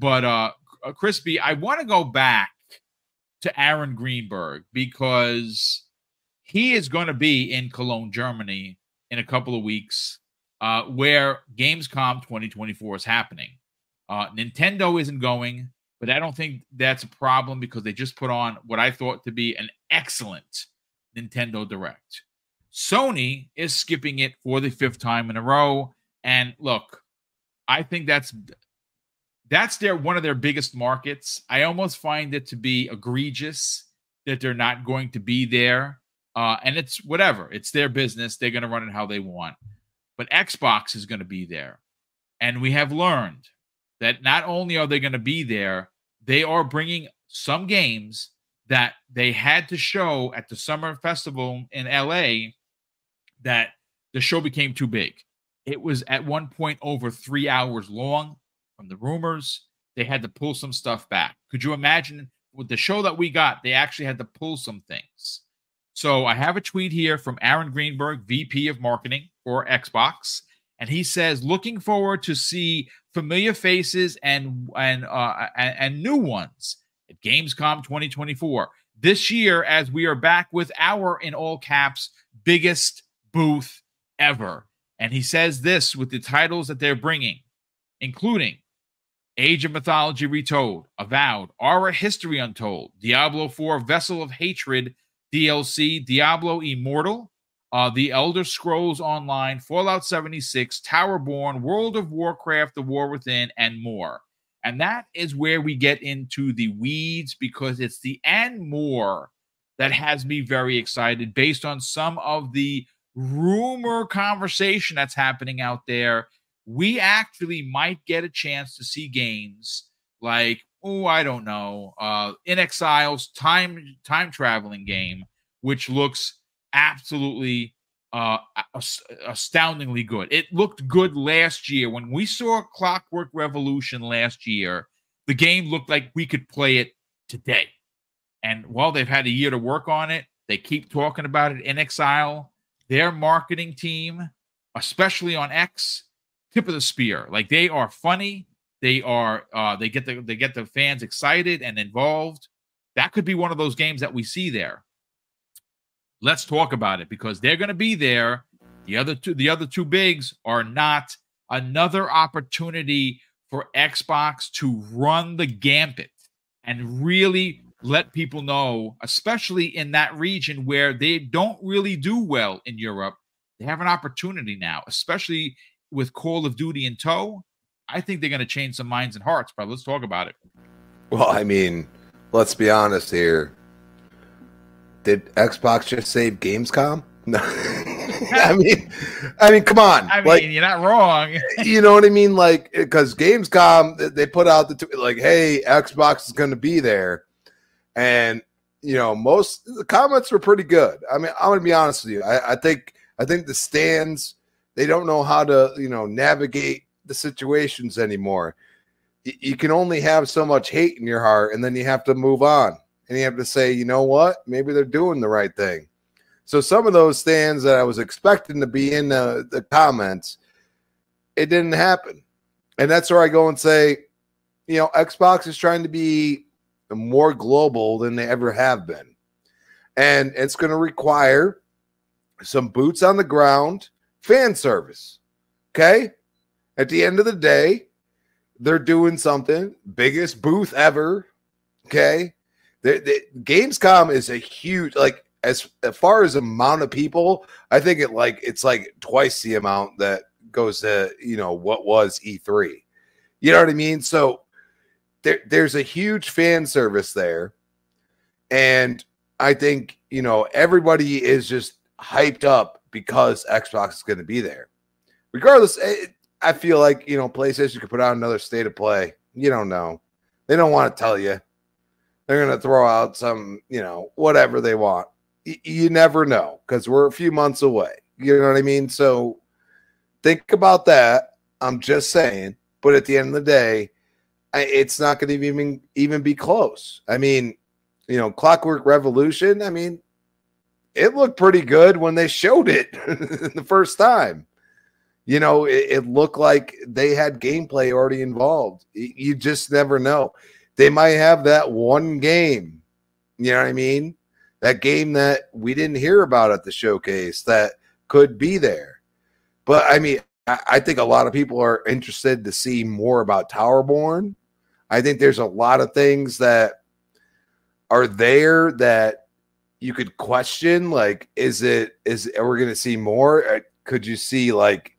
But Crispy, I want to go back to Aaron Greenberg because he is going to be in Cologne, Germany in a couple of weeks, where Gamescom 2024 is happening. Nintendo isn't going, but I don't think that's a problem because they just put on what I thought to be an excellent Nintendo Direct. Sony is skipping it for the 5th time in a row. And look, I think that's one of their biggest markets. I almost find it to be egregious that they're not going to be there. And it's whatever. It's their business. They're going to run it how they want. But Xbox is going to be there. And we have learned that not only are they going to be there, they are bringing some games that they had to show at the Summer Festival in LA that the show became too big. It was at one point over 3 hours long from the rumors. They had to pull some stuff back. Could you imagine with the show that we got, they actually had to pull some things. So I have a tweet here from Aaron Greenberg, VP of Marketing for Xbox. And he says, looking forward to see familiar faces and new ones at Gamescom 2024 this year, as we are back with our, in all caps, biggest booth ever. And he says this with the titles that they're bringing, including Age of Mythology Retold, Avowed, Aura History Untold, Diablo 4 Vessel of Hatred DLC, Diablo Immortal, The Elder Scrolls Online, Fallout 76, Towerborn, World of Warcraft, The War Within, and more. And that is where we get into the weeds because it's the and more that has me very excited based on some of the rumor conversation that's happening out there. We actually might get a chance to see games like, I don't know, In Exile's time traveling game, which looks absolutely astoundingly good. It looked good last year. When we saw Clockwork Revolution last year, the game looked like we could play it today. And while they've had a year to work on it, they keep talking about it. In Exile, their marketing team, especially on X, tip of the spear. Like, they are funny. They are they get the fans excited and involved. That could be one of those games that we see there. Let's talk about it because they're going to be there. The other two bigs are not. Another opportunity for Xbox to run the gambit and really let people know, especially in that region where they don't really do well in Europe. They have an opportunity now, especially with Call of Duty in tow. I think they're going to change some minds and hearts, but let's talk about it. Well, I mean, let's be honest here. Did Xbox just save Gamescom? No. I mean, come on. I mean, you're not wrong. You know what I mean? Like, because Gamescom, they put out like, hey, Xbox is going to be there. And, most of the comments were pretty good. I mean, I'm going to be honest with you. I think the stands, they don't know how to, navigate the situations anymore. You can only have so much hate in your heart, and then you have to move on. And you have to say, you know what? Maybe they're doing the right thing. So some of those stands that I was expecting to be in the comments, it didn't happen. And that's where I go and say, Xbox is trying to be more global than they ever have been. And it's going to require some boots on the ground fan service. Okay? At the end of the day, they're doing something. Biggest booth ever. Okay? The Gamescom is a huge, like, as far as amount of people, I think it's like twice the amount that goes to, what was E3. You know what I mean? So there's a huge fan service there. And I think, everybody is just hyped up because Xbox is going to be there. Regardless, I feel like, PlayStation could put out another state of play. You don't know. They don't want to tell you. They're going to throw out some, whatever they want. You never know because we're a few months away. You know what I mean? So think about that. I'm just saying. But at the end of the day, it's not going to even be close. I mean, Clockwork Revolution, I mean, it looked pretty good when they showed it the first time. You know, it looked like they had gameplay already involved. You just never know. They might have that one game, you know what I mean? That game that we didn't hear about at the showcase that could be there. But I mean, I think a lot of people are interested to see more about Towerborn. I think there's a lot of things that are there that you could question. Like, are we going to see more? Could you see, like,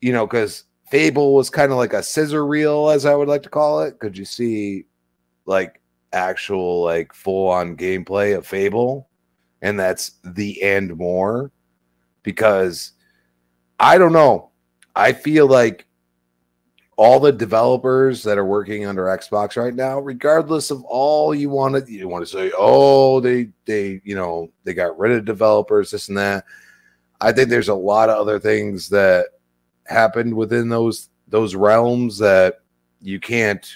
you know, because Fable was kind of like a scissor reel, as I would like to call it. Could you see like actual, like, full on gameplay of Fable? And that's the and more, because I don't know. I feel like all the developers that are working under Xbox right now, regardless of all you want to say, oh, they you know, they got rid of developers, this and that. I think there's a lot of other things that happened within those realms that you can't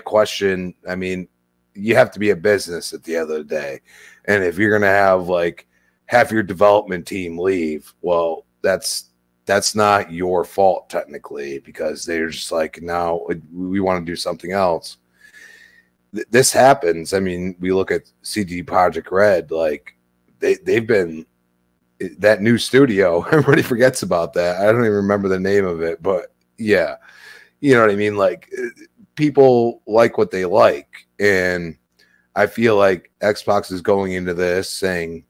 question. I mean, you have to be a business at the end of the day, and if you're gonna have like half your development team leave, well, that's not your fault technically, because they're just like, no, we want to do something else. This happens. I mean, we look at CD Projekt Red, like they've been that new studio. Everybody forgets about that. I don't even remember the name of it, but yeah, you know what I mean? Like, people like what they like. And I feel like Xbox is going into this saying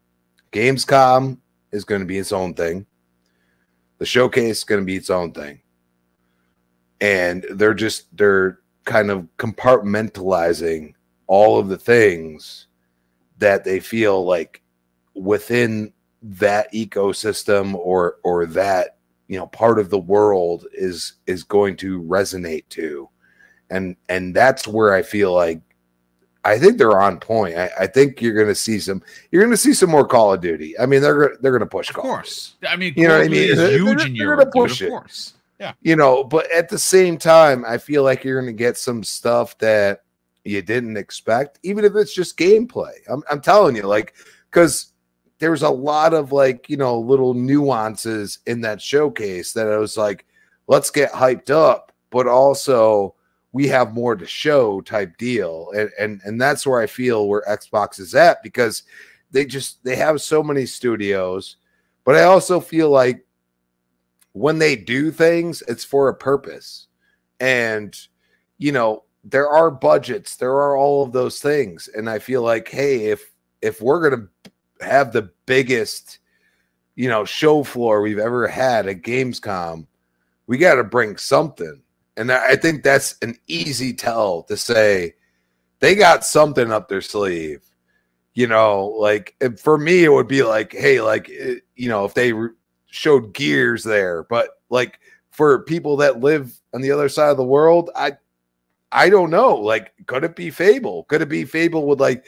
Gamescom is going to be its own thing. The showcase is going to be its own thing. And they're kind of compartmentalizing all of the things that they feel like within that ecosystem or that, you know, part of the world is going to resonate to. And that's where I feel like, I think they're on point. I think you're going to see some more Call of Duty. I mean, they're going to push of Call. Course. I mean, you know what I mean? Is huge in Europe, push of it. course. Yeah. You know, but at the same time, I feel like you're going to get some stuff that you didn't expect, even if it's just gameplay. I'm telling you, like, because there's a lot of, like, you know, little nuances in that showcase that I was like, let's get hyped up, but also we have more to show type deal. And that's where I feel where Xbox is at, because they have so many studios, but I also feel like when they do things, it's for a purpose. And, you know, there are budgets, there are all of those things. And I feel like, hey, if we're going to have the biggest, you know, show floor we've ever had at Gamescom, we got to bring something. And I think that's an easy tell to say they got something up their sleeve. You know, like, for me, it would be like, hey, like, you know, if they showed Gears there, but like for people that live on the other side of the world, I don't know. Like, could it be Fable? Could it be Fable with like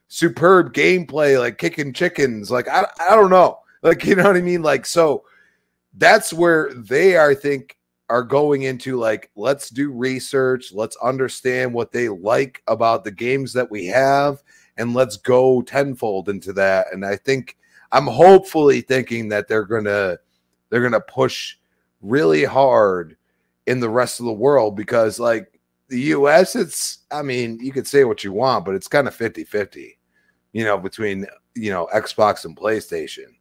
superb gameplay, like kicking chickens? Like, I don't know. Like, you know what I mean? Like, so that's where they, I think, are going into, like, let's do research, let's understand what they like about the games that we have, and let's go tenfold into that. And I think I'm hopefully thinking that they're gonna push really hard in the rest of the world, because like the US, it's, I mean, you could say what you want, but it's kind of 50-50, you know, between, you know, Xbox and PlayStation.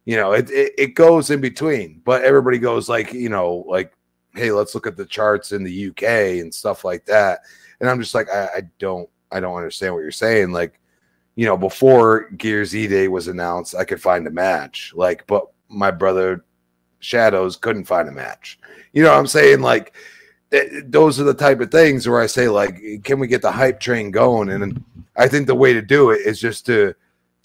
You know, it goes in between, but everybody goes like, you know, like, hey, let's look at the charts in the UK and stuff like that. And I'm just like, I don't understand what you're saying. Like, you know, before Gears E-Day was announced, I could find a match. Like, but my brother Shadows couldn't find a match. You know what I'm saying? Like, those are the type of things where I say, like, can we get the hype train going? And I think the way to do it is just to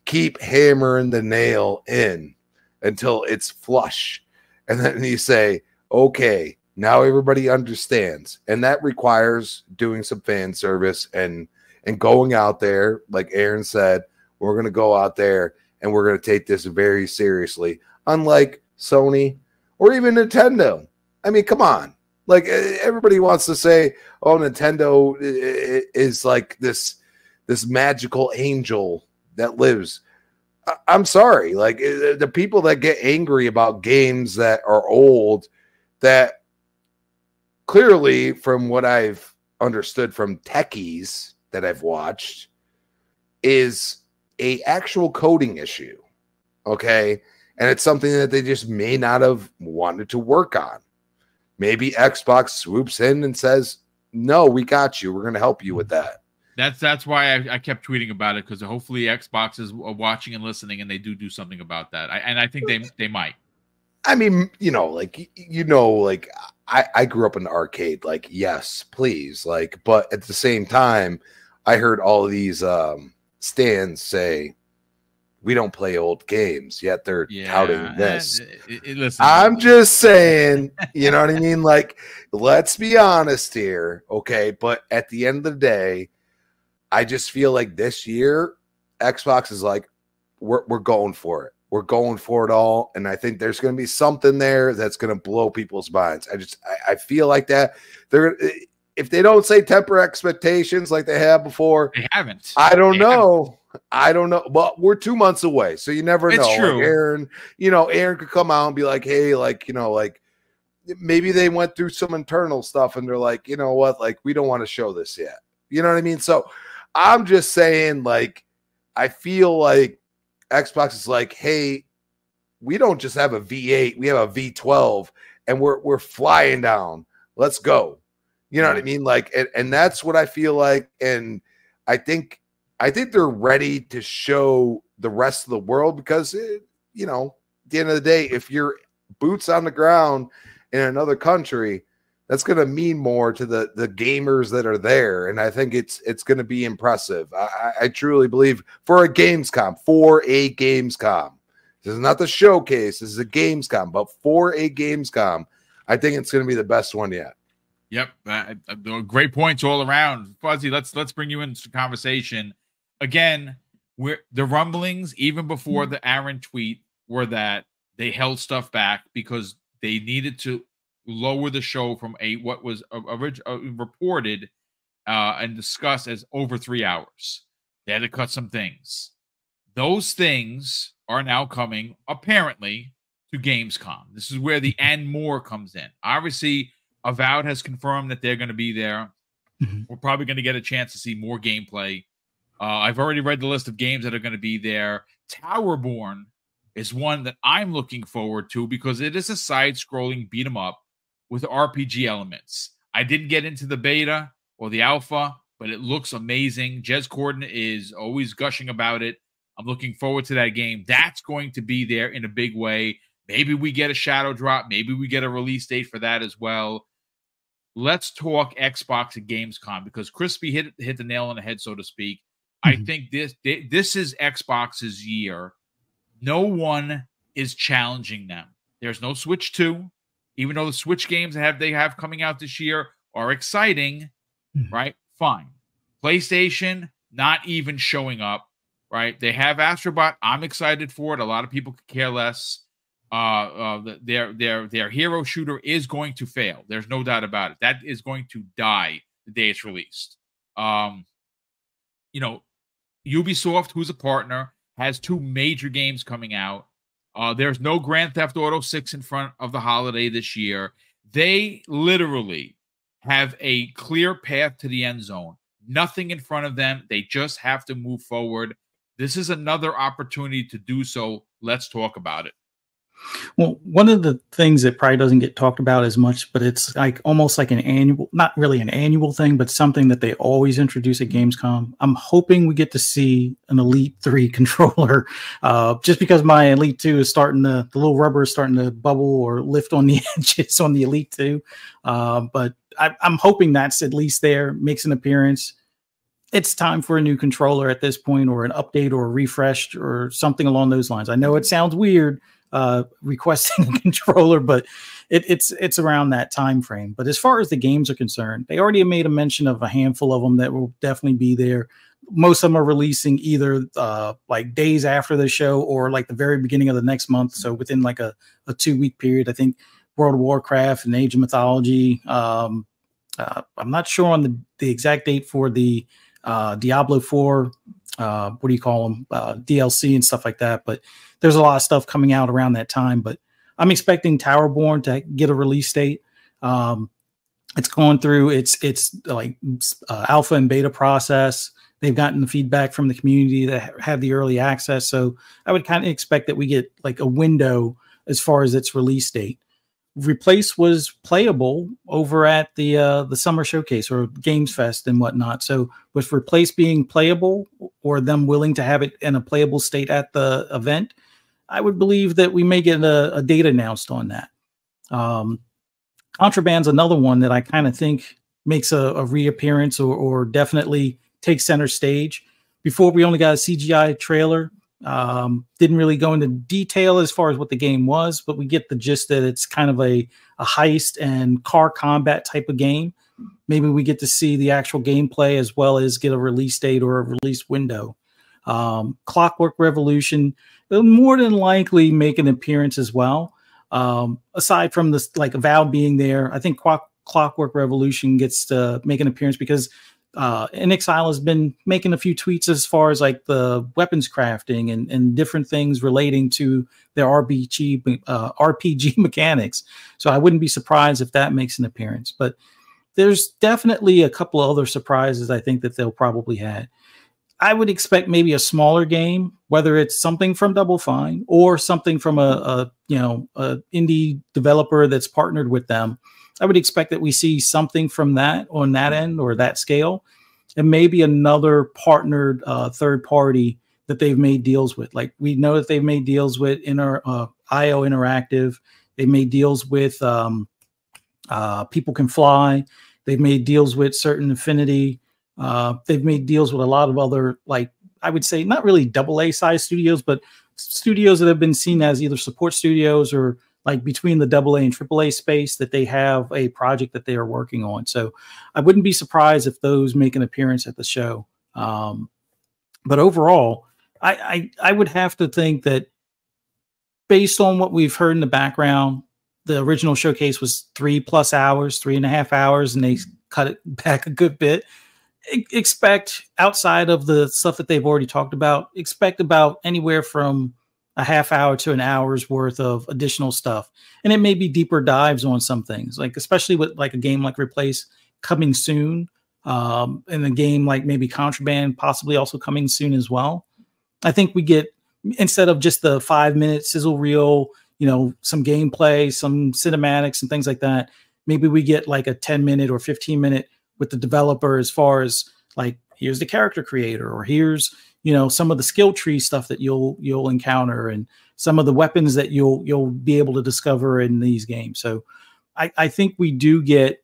keep hammering the nail in until it's flush. And then you say, okay, now everybody understands. And that requires doing some fan service and going out there, like Aaron said, we're going to go out there and we're going to take this very seriously, unlike Sony or even Nintendo. I mean, come on. Like, everybody wants to say, oh, Nintendo is like this magical angel that lives. I'm sorry. Like the people that get angry about games that are old, that clearly from what I've understood from techies that I've watched is a actual coding issue. Okay. And it's something that they just may not have wanted to work on. Maybe Xbox swoops in and says, no, we got you. We're going to help you with that. That's why I kept tweeting about it, because hopefully Xbox is watching and listening, and they do something about that. I think they might. I mean, like I grew up in the arcade. Like, yes, please. Like, but at the same time, I heard all of these stands say, we don't play old games, yet they're touting this. Listen, I'm just saying, you know what I mean? Like, let's be honest here, okay? But at the end of the day, I just feel like this year, Xbox is like, we're going for it. We're going for it all. And I think there's going to be something there that's going to blow people's minds. I feel like that. If they don't say temper expectations like they have before, they haven't. I don't know. I don't know, but we're 2 months away, so you never know. It's true. Like Aaron could come out and be like, "Hey, like maybe they went through some internal stuff, and they're like, you know what, like we don't want to show this yet." You know what I mean? So I'm just saying, like, I feel like Xbox is like, "Hey, we don't just have a V8, we have a V12, and we're flying down. Let's go." You know what I mean? Like, and that's what I feel like, and I think they're ready to show the rest of the world because, at the end of the day, if you're boots on the ground in another country, that's going to mean more to the gamers that are there. And I think it's going to be impressive. I truly believe for a Gamescom. This is not the showcase. This is a Gamescom. But for a Gamescom, I think it's going to be the best one yet. Yep. Great points all around. Fuzzy, let's bring you into the conversation. Again, the rumblings, even before the Aaron tweet, were that they held stuff back because they needed to lower the show from what was reported and discussed as over 3 hours. They had to cut some things. Those things are now coming, apparently, to Gamescom. This is where the and more comes in. Obviously, Avowed has confirmed that they're going to be there. Mm-hmm. We're probably going to get a chance to see more gameplay. I've already read the list of games that are going to be there. Towerborn is one that I'm looking forward to because it is a side-scrolling beat-em-up with RPG elements. I didn't get into the beta or the alpha, but it looks amazing. Jez Corden is always gushing about it. I'm looking forward to that game. That's going to be there in a big way. Maybe we get a shadow drop. Maybe we get a release date for that as well. Let's talk Xbox at Gamescom because Crispy hit the nail on the head, so to speak. I think this is Xbox's year. No one is challenging them. There's no Switch 2, even though the Switch games they have coming out this year are exciting, right? Fine. PlayStation, not even showing up, right? They have Astrobot. I'm excited for it. A lot of people could care less. Their hero shooter is going to fail. There's no doubt about it. That is going to die the day it's released. Ubisoft, who's a partner, has 2 major games coming out. There's no Grand Theft Auto 6 in front of the holiday this year. They literally have a clear path to the end zone. Nothing in front of them. They just have to move forward. This is another opportunity to do so. Let's talk about it. Well, one of the things that probably doesn't get talked about as much, but it's like almost like an annual, not really an annual thing, but something that they always introduce at Gamescom. I'm hoping we get to see an Elite 3 controller, just because my Elite 2 is starting the little rubber is starting to bubble or lift on the edges on the Elite 2. But I'm hoping that's at least there, makes an appearance. It's time for a new controller at this point, or an update or a refresh or something along those lines. I know it sounds weird, requesting a controller, but it's around that time frame. But as far as the games are concerned, they already made a mention of a handful of them that will definitely be there. Most of them are releasing either like days after the show or like the very beginning of the next month. So within like a 2-week period. I think World of Warcraft and Age of Mythology. I'm not sure on the exact date for the Diablo 4 what do you call them, DLC and stuff like that. But there's a lot of stuff coming out around that time. But I'm expecting Towerborn to get a release date. It's going through its like alpha and beta process. They've gotten the feedback from the community that had the early access. So I would kind of expect that we get like a window as far as its release date. Replace was playable over at the summer showcase or Games Fest and whatnot. So with Replace being playable or them willing to have it in a playable state at the event, I would believe that we may get a date announced on that. Contraband's another one that I kind of think makes a reappearance or definitely takes center stage. Before, we only got a CGI trailer. Didn't really go into detail as far as what the game was, but we get the gist that it's kind of a heist and car combat type of game. Maybe we get to see the actual gameplay as well as get a release date or a release window. Clockwork Revolution will more than likely make an appearance as well. Aside from this, like Valve being there, I think Clockwork Revolution gets to make an appearance because NXile has been making a few tweets as far as like the weapons crafting and different things relating to their RPG mechanics. So I wouldn't be surprised if that makes an appearance. But there's definitely a couple of other surprises I think that they'll probably have. I would expect maybe a smaller game, whether it's something from Double Fine or something from a indie developer that's partnered with them. I would expect that we see something from that on that end or that scale, and maybe another partnered third party that they've made deals with. Like we know that they've made deals with IO Interactive. They made deals with People Can Fly. They've made deals with Certain Affinity. They've made deals with a lot of other, like, I would say not really AA size studios, but studios that have been seen as either support studios or like between the AA and AAA space that they have a project that they are working on. So I wouldn't be surprised if those make an appearance at the show. But overall, I would have to think that based on what we've heard in the background, the original showcase was 3+ hours, 3.5 hours, and they cut it back a good bit. Expect, outside of the stuff that they've already talked about, expect about anywhere from a half hour to an hour's worth of additional stuff. And it may be deeper dives on some things, like especially with like a game like Replace coming soon, and a game like maybe Contraband possibly also coming soon as well. I think we get, instead of just the 5-minute sizzle reel, some gameplay, some cinematics and things like that, maybe we get like a 10-minute or 15-minute with the developer as far as like, here's the character creator, or here's, some of the skill tree stuff that you'll encounter and some of the weapons that you'll be able to discover in these games. So I think we do get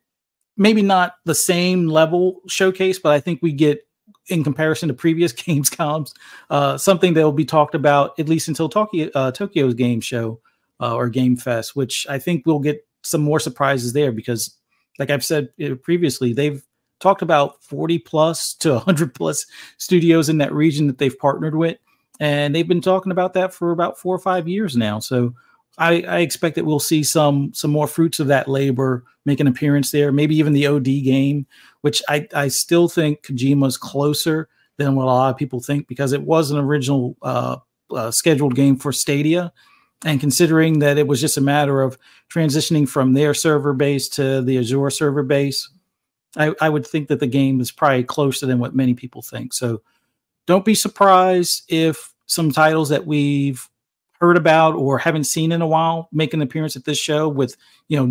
maybe not the same level showcase, but I think we get, in comparison to previous Gamescoms, something that will be talked about at least until Tokyo's game show or Game Fest, which I think we'll get some more surprises there because, like I've said previously, they've talked about 40+ to 100+ studios in that region that they've partnered with. And they've been talking about that for about 4 or 5 years now. So I expect that we'll see some more fruits of that labor make an appearance there. Maybe even the OD game, which I still think Kojima's closer than what a lot of people think, because it was an original scheduled game for Stadia. And considering that it was just a matter of transitioning from their server base to the Azure server base, I would think that the game is probably closer than what many people think. So don't be surprised if some titles that we've heard about or haven't seen in a while make an appearance at this show with,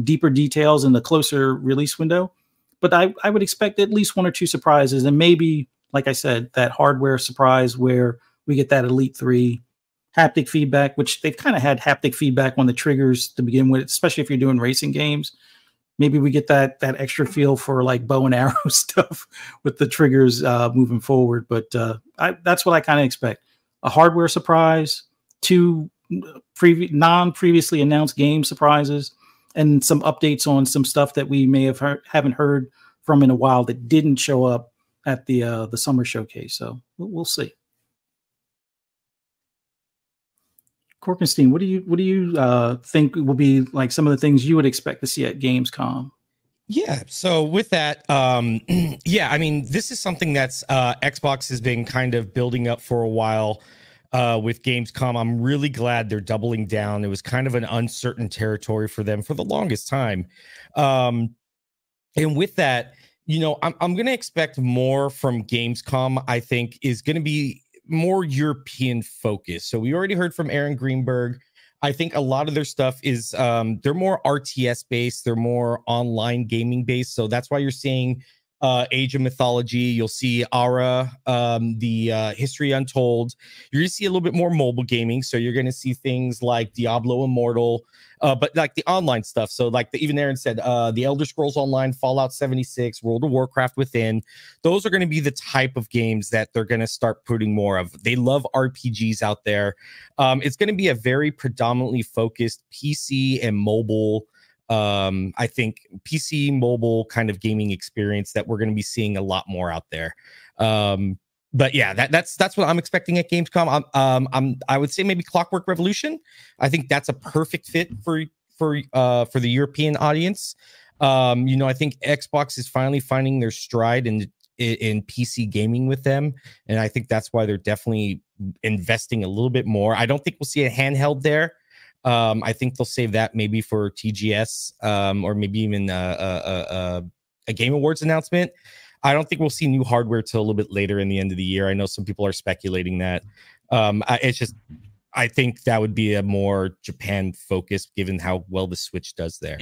deeper details in the closer release window. But I would expect at least 1 or 2 surprises, and maybe, like I said, that hardware surprise where we get that Elite 3 haptic feedback, which they've kind of had haptic feedback on the triggers to begin with, especially if you're doing racing games. Maybe we get that extra feel for like bow and arrow stuff with the triggers moving forward. But that's what I kind of expect. A hardware surprise, 2 non-previously announced game surprises, and some updates on some stuff that we may have haven't heard from in a while that didn't show up at the summer showcase. So we'll see. Korkenstein, what do you think will be like some of the things you would expect to see at Gamescom? Yeah. So with that, yeah, I mean, this is something that's Xbox has been kind of building up for a while with Gamescom. I'm really glad they're doubling down. It was kind of an uncertain territory for them for the longest time. And with that, you know, I'm going to expect more from Gamescom. I think is going to be more European focused. So we already heard from Aaron Greenberg. I think a lot of their stuff is they're more RTS based. They're more online gaming based. So that's why you're seeing Age of Mythology. You'll see Ara, the History Untold. You're going to see a little bit more mobile gaming. So you're going to see things like Diablo Immortal, but like the online stuff. So like even Aaron said, the Elder Scrolls Online, Fallout 76, World of Warcraft Within. Those are going to be the type of games that they're going to start putting more of. They love RPGs out there. It's going to be a very predominantly focused PC and mobile, I think PC mobile kind of gaming experience that we're going to be seeing a lot more out there. But yeah, that's what I'm expecting at Gamescom. I would say maybe Clockwork Revolution. I think that's a perfect fit for the European audience. You know, I think Xbox is finally finding their stride in PC gaming with them, and I think that's why they're definitely investing a little bit more. I don't think we'll see a handheld there. I think they'll save that maybe for TGS, or maybe even a Game Awards announcement. I don't think we'll see new hardware till a little bit later in the end of the year. I know some people are speculating that. It's just, I think that would be a more Japan focused, given how well the Switch does there.